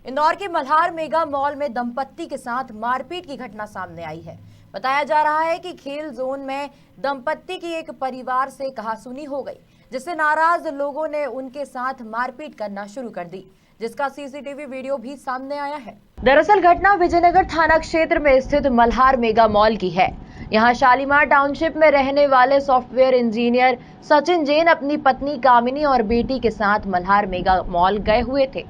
इंदौर के Malhar mega mall में दंपत्ति के साथ मारपीट की घटना सामने आई है। बताया जा रहा है कि खेल जोन में दंपत्ति की एक परिवार से कहासुनी हो गई, जिससे नाराज लोगों ने उनके साथ मारपीट करना शुरू कर दी, जिसका सीसीटीवी वीडियो भी सामने आया है। दरअसल घटना विजयनगर थाना क्षेत्र में स्थित मल्हार मेगा मॉल की है। यहाँ शालीमार टाउनशिप में रहने वाले सॉफ्टवेयर इंजीनियर सचिन जैन अपनी पत्नी कामिनी और बेटी के साथ मल्हार मेगा मॉल गए हुए थे,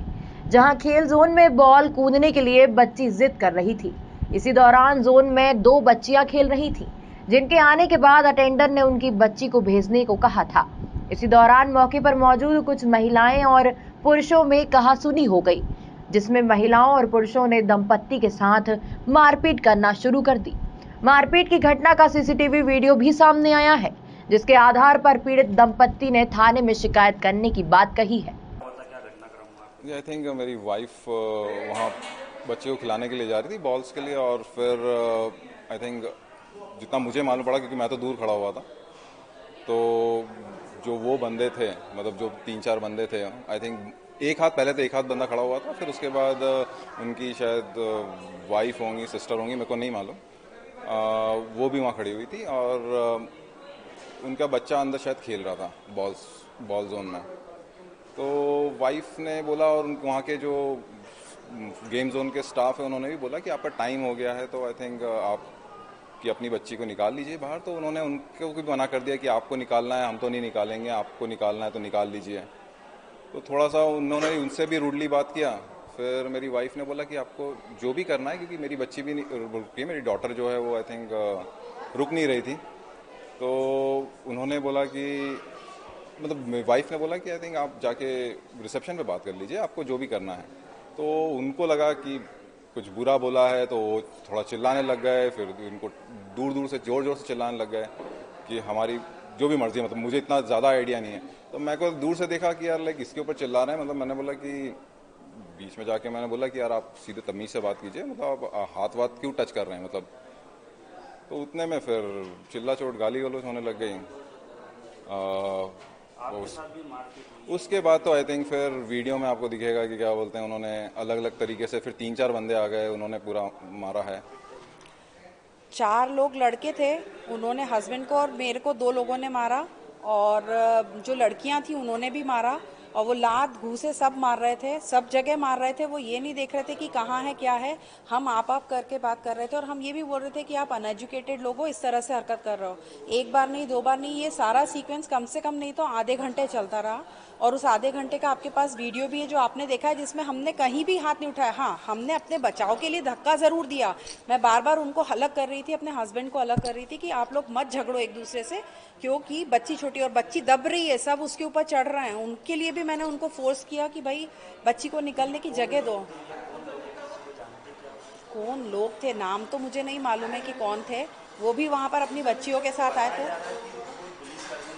जहां खेल जोन में बॉल कूदने के लिए बच्ची जिद कर रही थी। इसी दौरान जोन में 2 बच्चियां खेल रही थी, जिनके आने के बाद अटेंडर ने उनकी बच्ची को भेजने को कहा था। इसी दौरान मौके पर मौजूद कुछ महिलाएं और पुरुषों में कहासुनी हो गई, जिसमें महिलाओं और पुरुषों ने दंपत्ति के साथ मारपीट करना शुरू कर दी। मारपीट की घटना का सीसीटीवी वीडियो भी सामने आया है, जिसके आधार पर पीड़ित दंपत्ति ने थाने में शिकायत करने की बात कही है। आई थिंक मेरी वाइफ वहाँ बच्चे को खिलाने के लिए जा रही थी बॉल्स के लिए, और फिर आई थिंक जितना मुझे मालूम पड़ा, क्योंकि मैं तो दूर खड़ा हुआ था, तो जो वो बंदे थे, मतलब जो 3-4 बंदे थे, आई थिंक पहले तो एक हाथ बंदा खड़ा हुआ था, फिर उसके बाद उनकी शायद वाइफ होंगी, सिस्टर होंगी, मेरे को नहीं मालूम, वो भी वहाँ खड़ी हुई थी, और उनका बच्चा अंदर शायद खेल रहा था बॉल जोन में। तो वाइफ ने बोला, और वहाँ के जो गेम जोन के स्टाफ है उन्होंने भी बोला कि आपका टाइम हो गया है, तो आई थिंक आप कि अपनी बच्ची को निकाल लीजिए बाहर। तो उन्होंने उनको भी मना कर दिया कि आपको निकालना है, हम तो नहीं निकालेंगे, आपको निकालना है तो निकाल लीजिए। तो थोड़ा सा उन्होंने उनसे भी रूडली बात किया। फिर मेरी वाइफ ने बोला कि आपको जो भी करना है, क्योंकि मेरी बच्ची भी रुकी, मेरी डॉटर जो है वो आई थिंक रुक नहीं रही थी। तो उन्होंने बोला कि मतलब वाइफ ने बोला कि आई थिंक आप जाके रिसेप्शन पे बात कर लीजिए, आपको जो भी करना है। तो उनको लगा कि कुछ बुरा बोला है, तो वो थोड़ा चिल्लाने लग गए। फिर इनको दूर दूर से जोर जोर से चिल्लाने लग गए कि हमारी जो भी मर्जी है, मतलब मुझे इतना ज़्यादा आइडिया नहीं है। तो मैं को दूर से देखा कि यार लाइक इसके ऊपर चिल्ला रहे हैं, मतलब मैंने बोला कि बीच में जाके मैंने बोला कि यार आप सीधे तमीज़ से बात कीजिए, मतलब आप हाथ वाथ क्यों टच कर रहे हैं, मतलब। तो उतने में फिर चिल्ला चोट गाली गलौज होने लग गई। उसके बाद तो आई थिंक फिर वीडियो में आपको दिखेगा कि क्या बोलते हैं, उन्होंने अलग अलग तरीके से फिर 3-4 बंदे आ गए, उन्होंने पूरा मारा है। 4 लोग लड़के थे, उन्होंने हस्बैंड को और मेरे को 2 लोगों ने मारा, और जो लड़कियां थी उन्होंने भी मारा, और वो लात घूसे सब मार रहे थे, सब जगह मार रहे थे। वो ये नहीं देख रहे थे कि कहाँ है क्या है। हम आप करके बात कर रहे थे, और हम ये भी बोल रहे थे कि आप अनएजुकेटेड लोग हो, इस तरह से हरकत कर रहे हो। एक बार नहीं, 2 बार नहीं, ये सारा सीक्वेंस कम से कम नहीं तो आधे घंटे चलता रहा। और उस आधे घंटे का आपके पास वीडियो भी है जो आपने देखा है, जिसमें हमने कहीं भी हाथ नहीं उठाया। हाँ, हमने अपने बचाव के लिए धक्का ज़रूर दिया। मैं बार बार उनको अलग कर रही थी, अपने हस्बैंड को अलग कर रही थी कि आप लोग मत झगड़ो एक दूसरे से, क्योंकि बच्ची छोटी और बच्ची दब रही है, सब उसके ऊपर चढ़ रहे हैं। उनके लिए भी मैंने उनको फोर्स किया कि भाई बच्ची को निकलने की जगह दो। कौन लोग थे, नाम तो मुझे नहीं मालूम है कि कौन थे। वो भी वहाँ पर अपनी बच्चियों के साथ आए थे।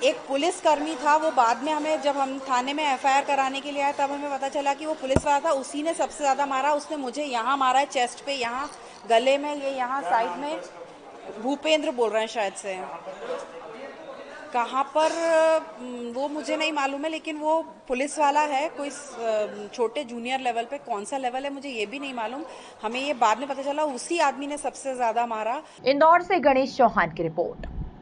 एक पुलिसकर्मी था, वो बाद में हमें, जब हम थाने में एफआईआर कराने के लिए आए, तब हमें पता चला कि वो पुलिस वाला था। उसी ने सबसे ज़्यादा मारा। उसने मुझे यहाँ मारा है, चेस्ट पे, यहाँ गले में, ये यहाँ साइड में। भूपेंद्र बोल रहे हैं शायद से। कहाँ पर वो मुझे नहीं मालूम है, लेकिन वो पुलिस वाला है, कोई छोटे जूनियर लेवल पे। कौन सा लेवल है मुझे ये भी नहीं मालूम, हमें ये बाद में पता चला। उसी आदमी ने सबसे ज़्यादा मारा। इंदौर से गणेश चौहान की रिपोर्ट।